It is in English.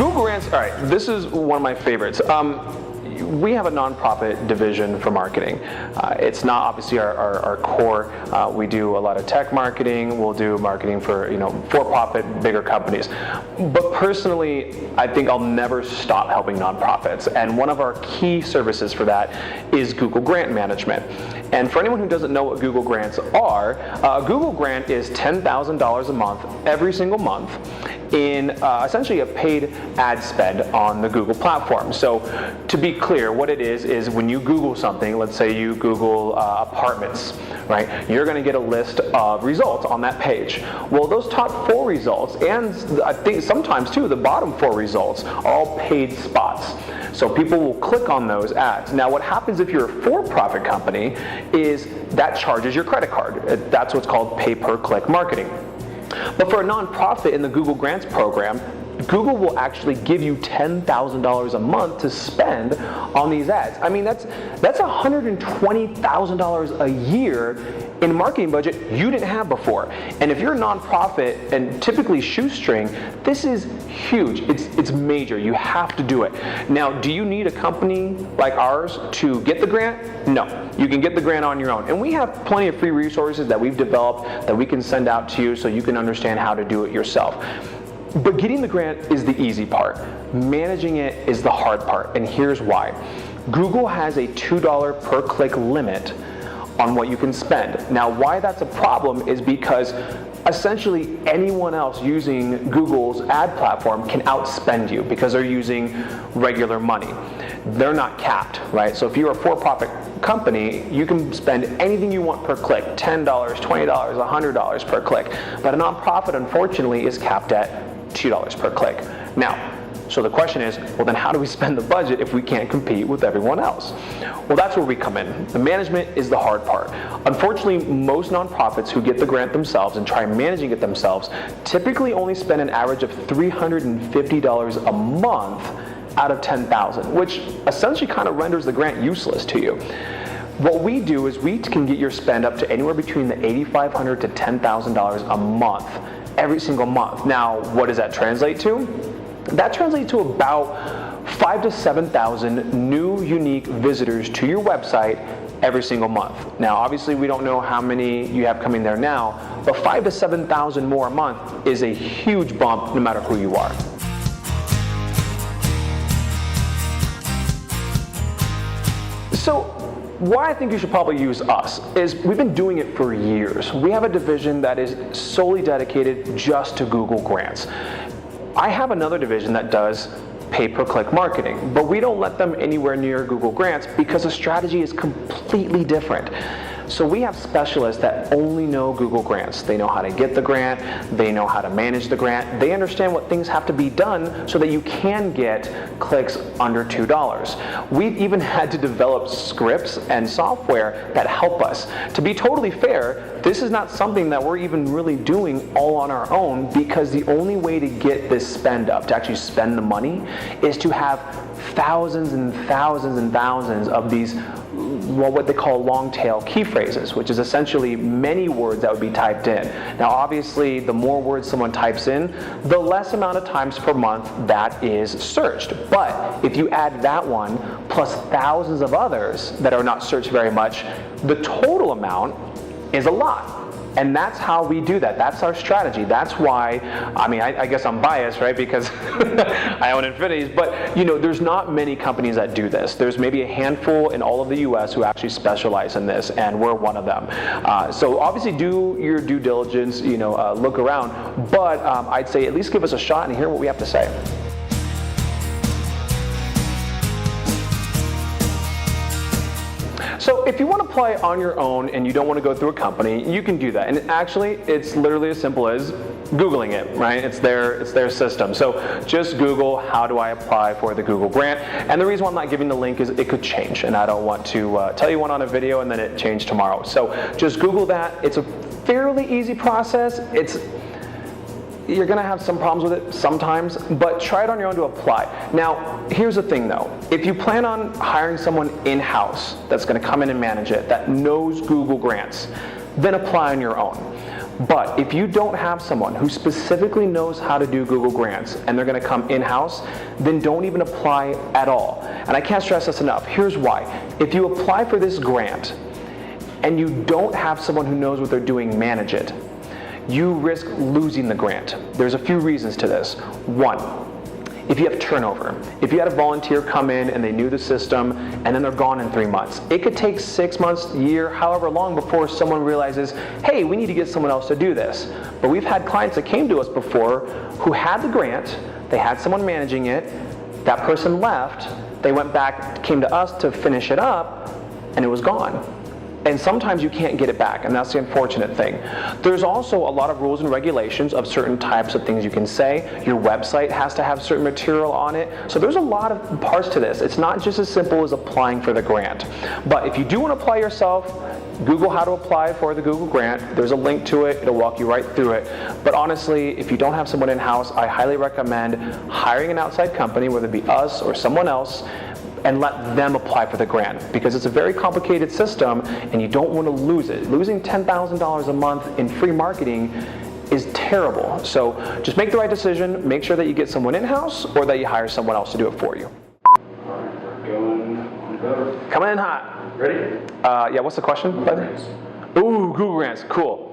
Google Grants, all right, this is one of my favorites. We have a nonprofit division for marketing. It's not obviously our core. We do a lot of tech marketing. We'll do marketing for for-profit bigger companies. But personally, I think I'll never stop helping nonprofits. And one of our key services for that is Google Grant Management. And for anyone who doesn't know what Google Grants are, a Google Grant is $10,000 a month, every single month, in essentially a paid ad spend on the Google platform. So to be clear, what it is when you Google something, let's say you Google apartments, right? You're going to get a list of results on that page. Well, those top 4 results, and I think sometimes too, the bottom 4 results, are all paid spots. So people will click on those ads. Now what happens if you're a for-profit company is that charges your credit card. That's what's called pay-per-click marketing. But for a nonprofit in the Google Grants program, Google will actually give you $10,000 a month to spend on these ads. I mean, that's $120,000 a year in marketing budget you didn't have before. And if you're a nonprofit and typically shoestring, this is huge. It's major. You have to do it. Now, do you need a company like ours to get the grant? No. You can get the grant on your own. And we have plenty of free resources that we've developed that we can send out to you so you can understand how to do it yourself. But getting the grant is the easy part. Managing it is the hard part, and here's why. Google has a $2 per click limit on what you can spend. Now, why that's a problem is because essentially anyone else using Google's ad platform can outspend you because they're using regular money. They're not capped, right? So if you're a for-profit company, you can spend anything you want per click, $10, $20, $100 per click. But a nonprofit, unfortunately, is capped at $2 per click. Now, so the question is, well then how do we spend the budget if we can't compete with everyone else? Well, that's where we come in. The management is the hard part. Unfortunately, most nonprofits who get the grant themselves and try managing it themselves typically only spend an average of $350 a month out of $10,000, which essentially kind of renders the grant useless to you. What we do is we can get your spend up to anywhere between the $8,500 to $10,000 a month, every single month. Now, what does that translate to? That translates to about 5,000 to 7,000 new unique visitors to your website every single month. Now, obviously, we don't know how many you have coming there now, but 5,000 to 7,000 more a month is a huge bump no matter who you are. So, why I think you should probably use us is we've been doing it for years. We have a division that is solely dedicated just to Google Grants. I have another division that does pay-per-click marketing, but we don't let them anywhere near Google Grants because the strategy is completely different. So we have specialists that only know Google Grants. They know how to get the grant, they know how to manage the grant, they understand what things have to be done so that you can get clicks under $2. We've even had to develop scripts and software that help us. To be totally fair, this is not something that we're even really doing all on our own because the only way to get this spend up, to actually spend the money, is to have thousands and thousands and thousands of these what they call long tail key phrases, which is essentially many words that would be typed in. Now obviously the more words someone types in, the less amount of times per month that is searched. But if you add that one plus thousands of others that are not searched very much, the total amount is a lot. And that's how we do that. That's our strategy. That's why, I guess I'm biased, right? Because I own Infinity's, but there's not many companies that do this. There's maybe a handful in all of the US who actually specialize in this, and we're one of them. So obviously do your due diligence, look around, but I'd say at least give us a shot and hear what we have to say. So if you want to apply on your own and you don't want to go through a company, you can do that. And actually, it's literally as simple as Googling it, right? It's their system. So just Google, how do I apply for the Google grant? And the reason why I'm not giving the link is it could change, and I don't want to tell you one on a video and then it change tomorrow. So just Google that. It's a fairly easy process. You're going to have some problems with it sometimes, but try it on your own to apply. Now, here's the thing though. If you plan on hiring someone in-house that's going to come in and manage it, that knows Google Grants, then apply on your own. But if you don't have someone who specifically knows how to do Google Grants and they're going to come in-house, then don't even apply at all. And I can't stress this enough. Here's why. If you apply for this grant and you don't have someone who knows what they're doing manage it, you risk losing the grant. There's a few reasons to this. One, if you have turnover, if you had a volunteer come in and they knew the system and then they're gone in 3 months, it could take 6 months, a year, however long before someone realizes, hey, we need to get someone else to do this. But we've had clients that came to us before who had the grant, they had someone managing it, that person left, they went back, came to us to finish it up, and it was gone. And sometimes you can't get it back, and that's the unfortunate thing. There's also a lot of rules and regulations of certain types of things you can say. Your website has to have certain material on it. So there's a lot of parts to this. It's not just as simple as applying for the grant. But if you do want to apply yourself, Google how to apply for the Google grant. There's a link to it. It'll walk you right through it. But honestly, if you don't have someone in-house, I highly recommend hiring an outside company, whether it be us or someone else, and let them apply for the grant, because it's a very complicated system and you don't want to lose it. Losing $10,000 a month in free marketing is terrible. So just make the right decision, make sure that you get someone in-house or that you hire someone else to do it for you. All right, we're going better. Coming in hot. Ready? Yeah, what's the question? Grants. Ooh, Google Grants, cool.